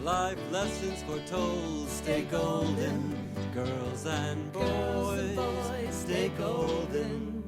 life lessons foretold. Stay golden, girls and boys, stay golden.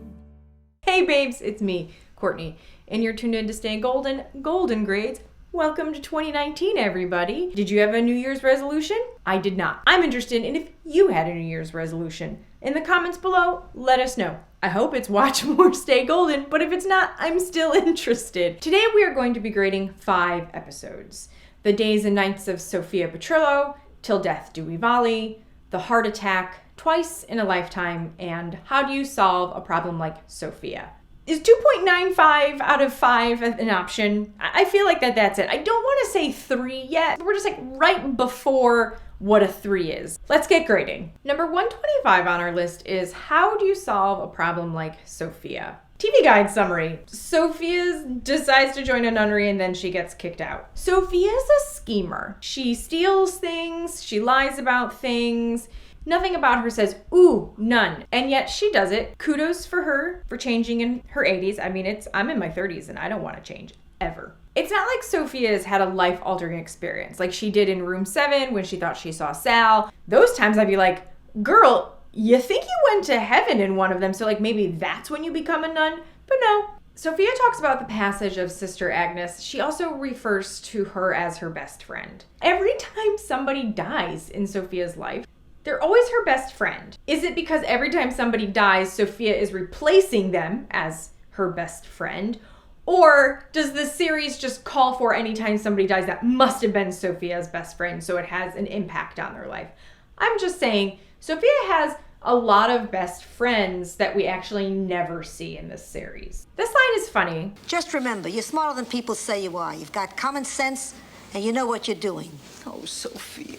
Hey babes, it's me, Courtney, and you're tuned in to Stay Golden, Golden Grades. Welcome to 2019, everybody. Did you have a New Year's resolution? I did not. I'm interested in if you had a New Year's resolution. In the comments below, let us know. I hope it's watch more Stay Golden, but if it's not, I'm still interested. Today we are going to be grading 5 episodes. The Days and Nights of Sophia Petrillo, Till Death Do We Volley, The Heart Attack, Twice in a Lifetime, and How Do You Solve a Problem Like Sophia. Is 2.95 out of 5 an option? I feel like that's it. I don't want to say 3 yet. We're just like right before what a 3 is. Let's get grading. Number 125 on our list is How Do You Solve a Problem Like Sophia? TV Guide summary. Sophia decides to join a nunnery and then she gets kicked out. Sophia's a schemer. She steals things, she lies about things. Nothing about her says, ooh, none. And yet she does it. Kudos for her for changing in her 80s. I mean, I'm in my 30s and I don't want to change ever. It's not like Sophia's had a life-altering experience like she did in Room 7 when she thought she saw Sal. Those times I'd be like, girl, you think you went to heaven in one of them, so like maybe that's when you become a nun? But no. Sophia talks about the passage of Sister Agnes. She also refers to her as her best friend. Every time somebody dies in Sophia's life, they're always her best friend. Is it because every time somebody dies, Sophia is replacing them as her best friend? Or does the series just call for anytime somebody dies that must have been Sophia's best friend, so it has an impact on their life? I'm just saying, Sophia has a lot of best friends that we actually never see in this series. This line is funny. Just remember, you're smarter than people say you are. You've got common sense, and you know what you're doing. Oh, Sophia.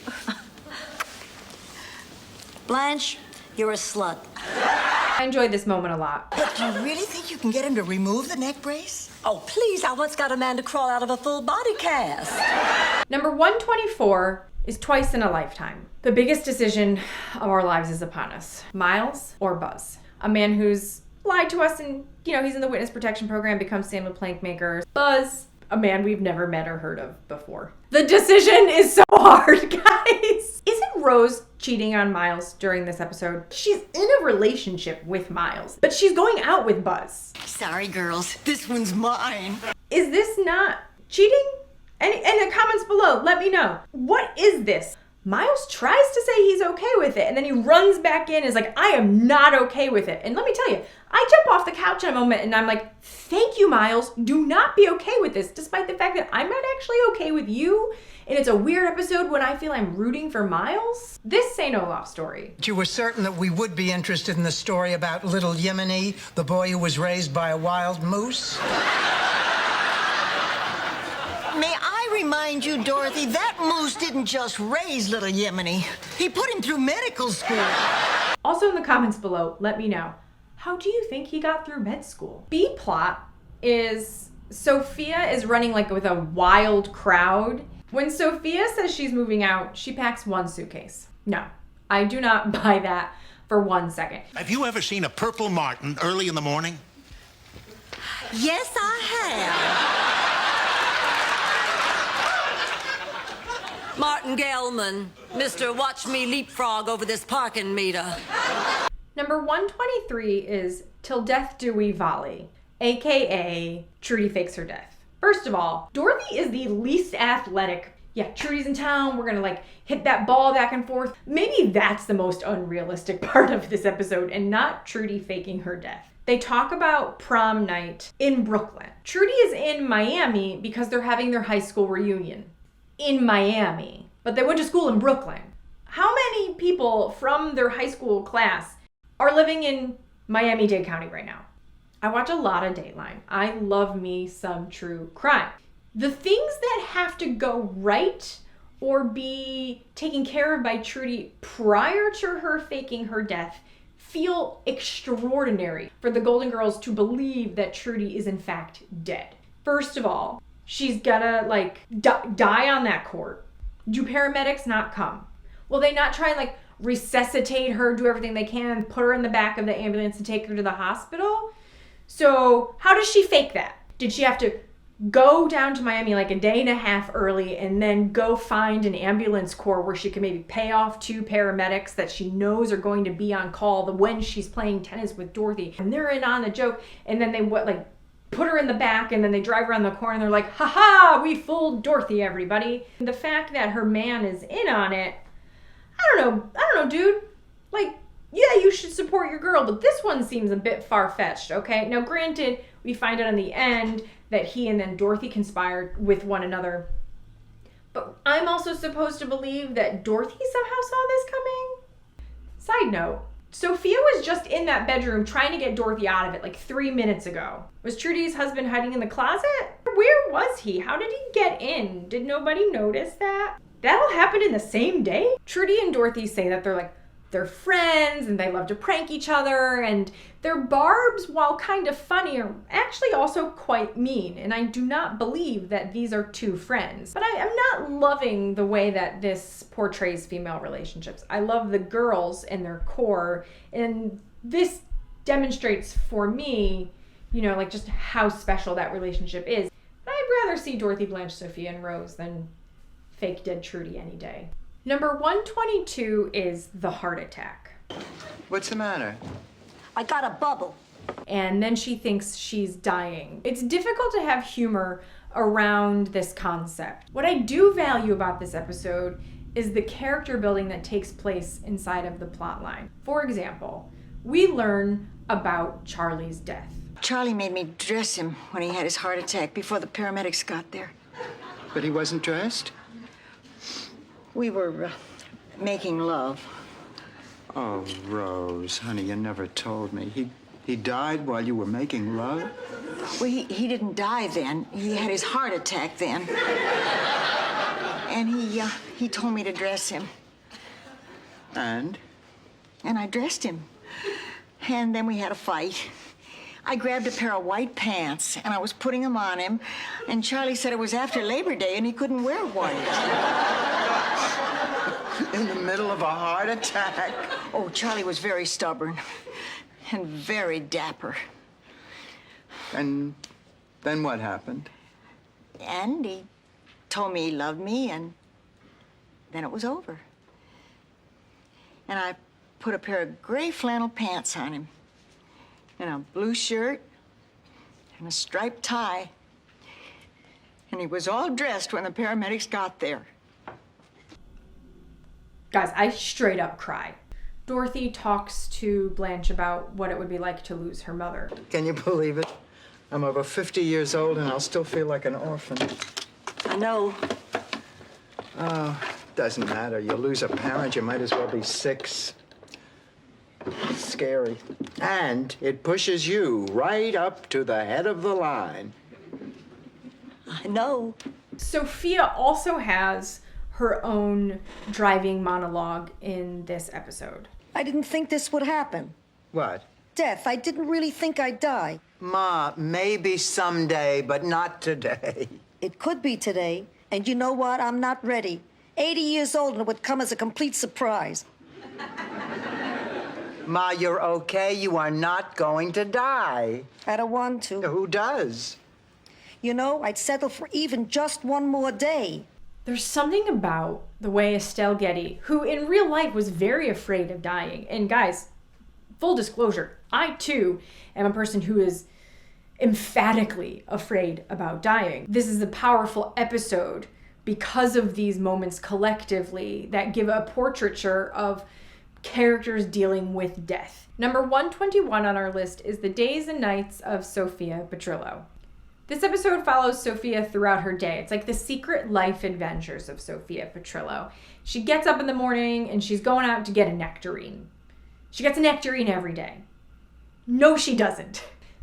Blanche, you're a slut. I enjoyed this moment a lot. But do you really think you can get him to remove the neck brace? Oh, please, I once got a man to crawl out of a full body cast. Number 124 is Twice in a Lifetime. The biggest decision of our lives is upon us. Miles or Buzz? A man who's lied to us and, he's in the witness protection program, becomes Samuel Plankmaker. Buzz, a man we've never met or heard of before. The decision is so hard, guys. Isn't Rose cheating on Miles during this episode? She's in a relationship with Miles, but she's going out with Buzz. Sorry, girls. This one's mine. Is this not cheating? And in the comments below, let me know. What is this? Miles tries to say he's okay with it, and then he runs back in and is like, I am not okay with it. And let me tell you, I jump off the couch in a moment and I'm like, thank you, Miles. Do not be okay with this, despite the fact that I'm not actually okay with you. And it's a weird episode when I feel I'm rooting for Miles. This St. Olaf story. You were certain that we would be interested in the story about little Yemeni, the boy who was raised by a wild moose? May I remind you, Dorothy, that moose didn't just raise little Yemeni. He put him through medical school. Also in the comments below, let me know. How do you think he got through med school? B plot is Sophia is running like with a wild crowd. When Sophia says she's moving out, she packs 1 suitcase. No, I do not buy that for 1 second. Have you ever seen a purple martin early in the morning? Yes, I have. Martin Gelman, Mr. Watch Me Leapfrog over this parking meter. Number 123 is Till Death Do We Volley, aka Trudy Fakes Her Death. First of all, Dorothy is the least athletic. Yeah, Trudy's in town, we're gonna hit that ball back and forth. Maybe that's the most unrealistic part of this episode and not Trudy faking her death. They talk about prom night in Brooklyn. Trudy is in Miami because they're having their high school reunion in Miami, but they went to school in Brooklyn. How many people from their high school class are living in Miami-Dade County right now? I watch a lot of Dateline. I love me some true crime. The things that have to go right or be taken care of by Trudy prior to her faking her death feel extraordinary for the Golden Girls to believe that Trudy is in fact dead. First of all, she's gotta die on that court. Do paramedics not come? Will they not try and resuscitate her, do everything they can, put her in the back of the ambulance and take her to the hospital? So how does she fake that? Did she have to go down to Miami like a day and a half early and then go find an ambulance corps where she can maybe pay off 2 paramedics that she knows are going to be on call when she's playing tennis with Dorothy. And they're in on the joke. And then they put her in the back and then they drive around the corner and they're like, ha, we fooled Dorothy, everybody. The fact that her man is in on it, I don't know, dude. Like, yeah, you should support your girl, but this one seems a bit far-fetched, okay? Now, granted, we find out in the end that he and then Dorothy conspired with one another. But I'm also supposed to believe that Dorothy somehow saw this coming? Side note, Sophia was just in that bedroom trying to get Dorothy out of it like 3 minutes ago. Was Trudy's husband hiding in the closet? Where was he? How did he get in? Did nobody notice that? That all happened in the same day? Trudy and Dorothy say that they're friends and they love to prank each other, and their barbs, while kind of funny, are actually also quite mean. And I do not believe that these are 2 friends. But I am not loving the way that this portrays female relationships. I love the girls and their core, and this demonstrates for me, like just how special that relationship is. But I'd rather see Dorothy, Blanche, Sophia, and Rose than fake dead Trudy any day. Number 122 is the heart attack. What's the matter? I got a bubble. And then she thinks she's dying. It's difficult to have humor around this concept. What I do value about this episode is the character building that takes place inside of the plot line. For example, we learn about Charlie's death. Charlie made me dress him when he had his heart attack before the paramedics got there. But he wasn't dressed? We were making love. Oh, Rose, honey, you never told me. He died while you were making love? Well, he didn't die then. He had his heart attack then. And he told me to dress him. And? And I dressed him. And then we had a fight. I grabbed a pair of white pants, and I was putting them on him, and Charlie said it was after Labor Day, and he couldn't wear white. In the middle of a heart attack? Oh, Charlie was very stubborn and very dapper. And then what happened? And he told me he loved me, and then it was over. And I put a pair of gray flannel pants on him, and a blue shirt, and a striped tie. And he was all dressed when the paramedics got there. Guys, I straight up cry. Dorothy talks to Blanche about what it would be like to lose her mother. Can you believe it? I'm over 50 years old and I'll still feel like an orphan. I know. Oh, doesn't matter. You lose a parent, you might as well be 6. It's scary. And it pushes you right up to the head of the line. I know. Sophia also has her own driving monologue in this episode. I didn't think this would happen. What? Death. I didn't really think I'd die. Ma, maybe someday, but not today. It could be today. And you know what? I'm not ready. 80 years old and it would come as a complete surprise. Ma, you're okay. You are not going to die. I don't want to. Who does? You know, I'd settle for even just one more day. There's something about the way Estelle Getty, who in real life was very afraid of dying, and guys, full disclosure, I too am a person who is emphatically afraid about dying. This is a powerful episode because of these moments collectively that give a portraiture of characters dealing with death. Number 121 on our list is The Days and Nights of Sophia Petrillo. This episode follows Sophia throughout her day. It's like the secret life adventures of Sophia Petrillo. She gets up in the morning and she's going out to get a nectarine. She gets a nectarine every day. No, she doesn't.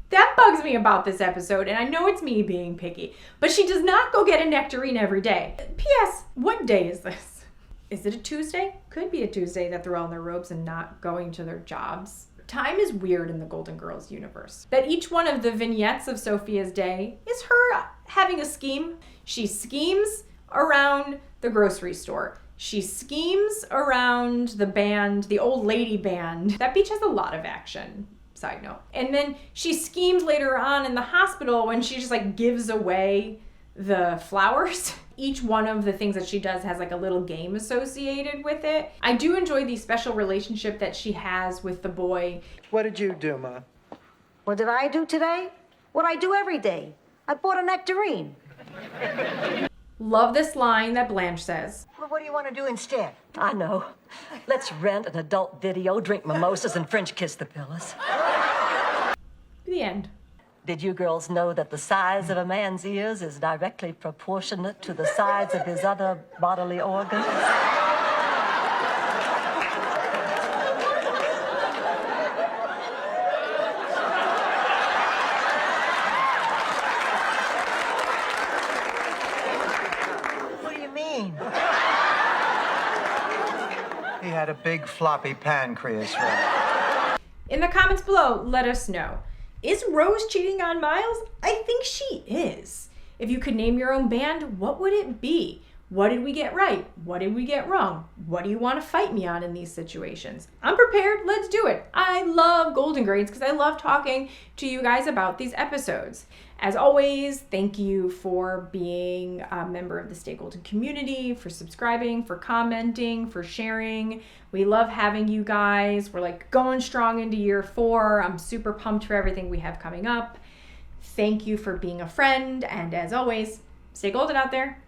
That bugs me about this episode, and I know it's me being picky, but she does not go get a nectarine every day. P.S. What day is this? Is it a Tuesday? Could be a Tuesday that they're all in their robes and not going to their jobs. Time is weird in the Golden Girls universe. That each one of the vignettes of Sophia's day is her having a scheme. She schemes around the grocery store. She schemes around the band, the old lady band. That beach has a lot of action. Side note. And then she schemes later on in the hospital when she just like gives away the flowers. Each one of the things that she does has like a little game associated with it. I do enjoy the special relationship that she has with the boy. What did you do, Ma? What did I do today? What I do every day. I bought a nectarine. Love this line that Blanche says. Well, what do you want to do instead? I know. Let's rent an adult video, drink mimosas, and French kiss the pillows. The end. Did you girls know that the size of a man's ears is directly proportionate to the size of his other bodily organs? What do you mean? He had a big floppy pancreas, right? In the comments below, let us know. Is Rose cheating on Miles? I think she is. If you could name your own band, what would it be? What did we get right? What did we get wrong? What do you want to fight me on in these situations? I'm prepared. Let's do it. I love Golden Grades because I love talking to you guys about these episodes. As always, thank you for being a member of the Stay Golden community, for subscribing, for commenting, for sharing. We love having you guys. We're like going strong into year 4. I'm super pumped for everything we have coming up. Thank you for being a friend. And as always, stay golden out there.